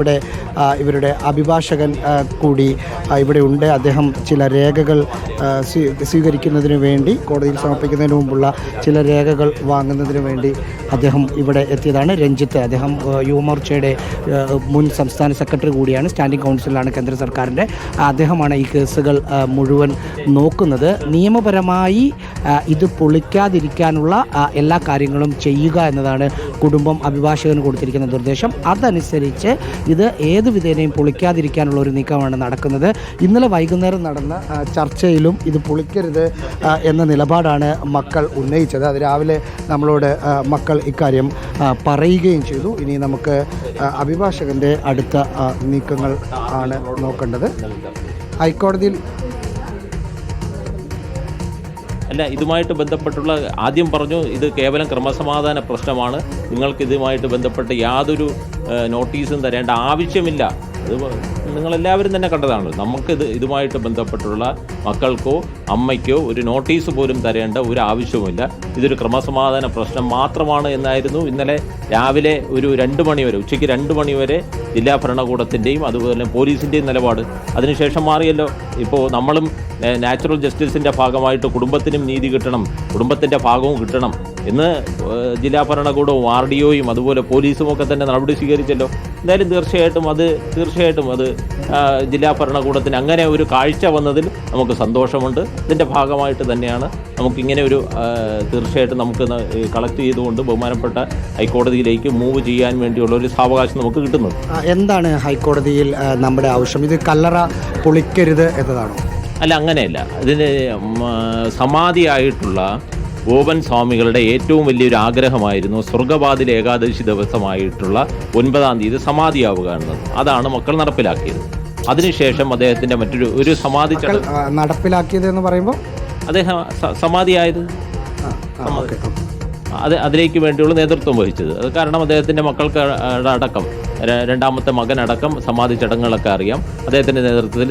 ഇവിടെ ഇവരുടെ അഭിഭാഷകൻ കൂടി ഇവിടെ ഉണ്ട്. അദ്ദേഹം ചില രേഖകൾ സ്വീകരിക്കുന്നതിന് വേണ്ടി, കോടതിയിൽ സമർപ്പിക്കുന്നതിന് മുമ്പുള്ള ചില രേഖകൾ വാങ്ങുന്നതിന് വേണ്ടി അദ്ദേഹം ഇവിടെ എത്തിയതാണ്. രഞ്ജിത്ത്, അദ്ദേഹം യുവമോർച്ചയുടെ മുൻ സംസ്ഥാന സെക്രട്ടറി കൂടിയാണ്, സ്റ്റാൻഡിംഗ് കൗൺസിലാണ് കേന്ദ്ര സർക്കാരിൻ്റെ. അദ്ദേഹമാണ് ഈ കേസുകൾ മുഴുവൻ നോക്കുന്നത്. നിയമപരമായി ഇത് പൊളിക്കാതിരിക്കാനുള്ള എല്ലാ കാര്യങ്ങളും ചെയ്യുക എന്നതാണ് കുടുംബം അഭിഭാഷകന് കൊടുത്തിരിക്കുന്ന നിർദ്ദേശം. അതനുസരിച്ച് ഇത് ഏത് വിധേനയും പൊളിക്കാതിരിക്കാനുള്ള ഒരു നീക്കമാണ് നടക്കുന്നത്. ഇന്നലെ വൈകുന്നേരം നടന്ന ചർച്ചയിലും ഇത് പൊളിക്കരുത് എന്ന നിലപാടാണ് മക്കൾ ഉന്നയിച്ചത്. അത് രാവിലെ നമ്മളോട് മക്കൾ ഇക്കാര്യം പറയുകയും ചെയ്തു. ഇനി നമുക്ക് അഭിഭാഷകൻ്റെ അടുത്ത നീക്കങ്ങൾ ആണ് നോക്കേണ്ടത്. ഹൈക്കോടതിയിൽ അല്ല, ഇതുമായിട്ട് ബന്ധപ്പെട്ടുള്ള ആദ്യം പറഞ്ഞു ഇത് കേവലം ക്രമസമാധാന പ്രശ്നമാണ്, നിങ്ങൾക്ക് ഇതുമായിട്ട് ബന്ധപ്പെട്ട് യാതൊരു നോട്ടീസും തരേണ്ട ആവശ്യമില്ല. അത് നിങ്ങളെല്ലാവരും തന്നെ കണ്ടതാണ്. ഇതുമായിട്ട് ബന്ധപ്പെട്ടുള്ള മക്കൾക്കോ അമ്മയ്ക്കോ ഒരു നോട്ടീസ് പോലും തരേണ്ട ഒരു ആവശ്യവുമില്ല. ഇതൊരു ക്രമസമാധാന പ്രശ്നം മാത്രമാണ് എന്നായിരുന്നു ഇന്നലെ രാവിലെ ഒരു 2 മണി വരെ, ഉച്ചയ്ക്ക് 2 മണി വരെ ജില്ലാ ഭരണകൂടത്തിൻ്റെയും അതുപോലെ പോലീസിൻ്റെയും നിലപാട്. അതിനുശേഷം മാറിയല്ലോ. ഇപ്പോൾ നമ്മളും നാച്ചുറൽ ജസ്റ്റിസിൻ്റെ ഭാഗമായിട്ട് കുടുംബത്തിനും നീതി കിട്ടണം, കുടുംബത്തിൻ്റെ ഭാഗവും കിട്ടണം എന്ന് ജില്ലാ ഭരണകൂടവും RDOയും അതുപോലെ പോലീസും ഒക്കെ തന്നെ നടപടി സ്വീകരിച്ചല്ലോ. എന്തായാലും തീർച്ചയായിട്ടും അത് ജില്ലാ ഭരണകൂടത്തിന് അങ്ങനെ ഒരു കാഴ്ച വന്നതിൽ നമുക്ക് സന്തോഷമുണ്ട്. ഇതിൻ്റെ ഭാഗമായിട്ട് തന്നെയാണ് നമുക്കിങ്ങനെ ഒരു തീർച്ചയായിട്ടും നമുക്ക് കളക്ട് ചെയ്തുകൊണ്ട് ബഹുമാനപ്പെട്ട ഹൈക്കോടതിയിലേക്ക് മൂവ് ചെയ്യാൻ വേണ്ടിയുള്ള ഒരു സാവകാശം നമുക്ക് കിട്ടുന്നത്. എന്താണ് ഹൈക്കോടതിയിൽ നമ്മുടെ ആവശ്യം? ഇത് കല്ലറ പൊളിക്കരുത് എന്നതാണോ? അല്ല, അങ്ങനെയല്ല. ഇതിന് സമാധിയായിട്ടുള്ള ഗോപൻ സ്വാമികളുടെ ഏറ്റവും വലിയൊരു ആഗ്രഹമായിരുന്നു സ്വർഗവാതിൽ ഏകാദശി ദിവസമായിട്ടുള്ള 9-ാം തീയതി സമാധിയാവുക എന്നത്. അതാണ് മക്കൾ നടപ്പിലാക്കിയത്. അതിനുശേഷം അദ്ദേഹത്തിൻ്റെ ഒരു സമാധി നടപ്പിലാക്കിയത് എന്ന് പറയുമ്പോൾ അദ്ദേഹം സമാധിയായത് അതിലേക്ക് വേണ്ടിയുള്ള നേതൃത്വം വഹിച്ചത്. അത് കാരണം അദ്ദേഹത്തിൻ്റെ മക്കൾക്ക് അടക്കം, 2ാമത്തെ മകനടക്കം സമാധി ചടങ്ങുകളൊക്കെ അറിയാം. അദ്ദേഹത്തിൻ്റെ നേതൃത്വത്തിൽ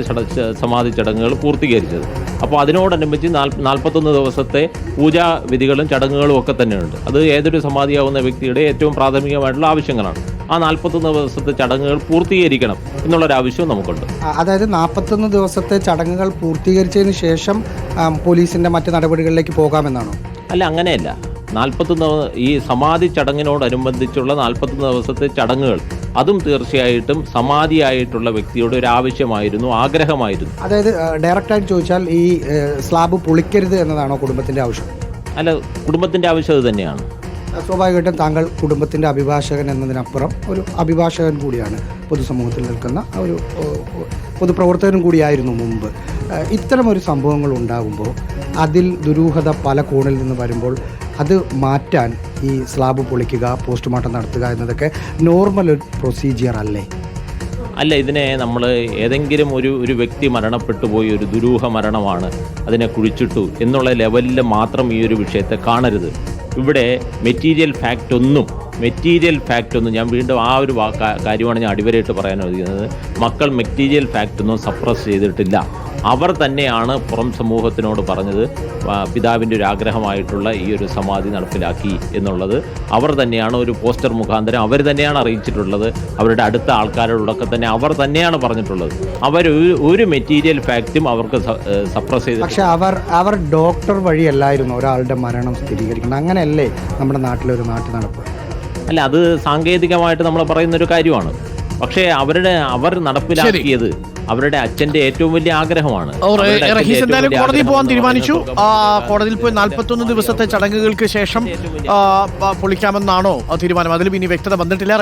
സമാധി ചടങ്ങുകൾ പൂർത്തീകരിച്ചത്. അപ്പോൾ അതിനോടനുബന്ധിച്ച് 41 ദിവസത്തെ പൂജാവിധികളും ചടങ്ങുകളും ഒക്കെ തന്നെയുണ്ട്. അത് ഏതൊരു സമാധിയാവുന്ന വ്യക്തിയുടെ ഏറ്റവും പ്രാഥമികമായിട്ടുള്ള ആവശ്യങ്ങളാണ്. ആ 41 ദിവസത്തെ ചടങ്ങുകൾ പൂർത്തീകരിക്കണം എന്നുള്ളൊരാവശ്യവും നമുക്കുണ്ട്. അതായത് 41 ദിവസത്തെ ചടങ്ങുകൾ പൂർത്തീകരിച്ചതിന് ശേഷം പോലീസിൻ്റെ മറ്റ് നടപടികളിലേക്ക് പോകാമെന്നാണോ? അല്ല, അങ്ങനെയല്ല. 41 ഈ സമാധി ചടങ്ങിനോടനുബന്ധിച്ചുള്ള 41 ദിവസത്തെ ചടങ്ങുകൾ അതും തീർച്ചയായിട്ടും സമാധിയായിട്ടുള്ള വ്യക്തിയുടെ ഒരു ആവശ്യമായിരുന്നു, ആഗ്രഹമായിരുന്നു. അതായത് ഡയറക്റ്റായിട്ട് ചോദിച്ചാൽ ഈ സ്ലാബ് പൊളിക്കരുത് എന്നതാണോ കുടുംബത്തിൻ്റെ ആവശ്യം? അല്ല, കുടുംബത്തിൻ്റെ ആവശ്യം അത് തന്നെയാണ്. സ്വാഭാവികമായിട്ടും താങ്കൾ കുടുംബത്തിൻ്റെ അഭിഭാഷകൻ എന്നതിനപ്പുറം ഒരു അഭിഭാഷകൻ കൂടിയാണ്, പൊതുസമൂഹത്തിൽ നിൽക്കുന്ന ഒരു പൊതുപ്രവർത്തകനും കൂടിയായിരുന്നു മുമ്പ്. ഇത്തരമൊരു സംഭവങ്ങൾ ഉണ്ടാകുമ്പോൾ അതിൽ ദുരൂഹത പല കോണിൽ നിന്ന് വരുമ്പോൾ അത് മാറ്റാൻ ഈ സ്ലാബ് പൊളിക്കുക, പോസ്റ്റ്മോർട്ടം നടത്തുക എന്നതൊക്കെ നോർമൽ ഒരു പ്രൊസീജിയർ അല്ലേ? അല്ല, ഇതിനെ നമ്മൾ ഏതെങ്കിലും ഒരു വ്യക്തി മരണപ്പെട്ടു പോയി, ഒരു ദുരൂഹ മരണമാണ്, അതിനെ കുഴിച്ചിട്ടു എന്നുള്ള ലെവലിൽ മാത്രം ഈ ഒരു വിഷയത്തെ കാണരുത്. ഇവിടെ മെറ്റീരിയൽ ഫാക്റ്റ് ഒന്നും ഞാൻ വീണ്ടും ആ ഒരു കാര്യമാണ് ഞാൻ അടിവരയിട്ട് പറയാൻ ഉദ്ദേശിക്കുന്നത്. മക്കൾ മെറ്റീരിയൽ ഫാക്റ്റ് ഒന്നും സപ്രസ് ചെയ്തിട്ടില്ല. അവർ തന്നെയാണ് പുറം സമൂഹത്തിനോട് പറഞ്ഞത് പിതാവിൻ്റെ ഒരു ആഗ്രഹമായിട്ടുള്ള ഈ ഒരു സമാധി നടപ്പിലാക്കി എന്നുള്ളത്. അവർ തന്നെയാണ് ഒരു പോസ്റ്റർ മുഖാന്തരം അവർ തന്നെയാണ് അറിയിച്ചിട്ടുള്ളത്. അവരുടെ അടുത്ത ആൾക്കാരോടൊക്കെ തന്നെ അവർ തന്നെയാണ് പറഞ്ഞിട്ടുള്ളത്. ഒരു മെറ്റീരിയൽ ഫാക്റ്റും അവർക്ക് സപ്രസ് ചെയ്ത്. പക്ഷേ അവർ ഡോക്ടർ വഴിയല്ലായിരുന്നു ഒരാളുടെ മരണം സ്ഥിരീകരിക്കുന്നത്. അങ്ങനെയല്ലേ നമ്മുടെ നാട്ടിലൊരു നാട്ടു നടപ്പ്? അല്ല, അത് സാങ്കേതികമായിട്ട് നമ്മൾ പറയുന്നൊരു കാര്യമാണ്. പക്ഷേ അവർ നടപ്പിലാക്കിയത് അവരുടെ അച്ഛൻ്റെ ഏറ്റവും വലിയ ആഗ്രഹമാണ്. കോടതി പോകാൻ തീരുമാനിച്ചു. കോടതിയിൽ പോയി 41 ദിവസത്തെ ചടങ്ങുകൾക്ക് ശേഷം പൊളിക്കാമെന്നാണോ തീരുമാനം? അതിലും ഇനി വ്യക്തത വന്നിട്ടില്ല.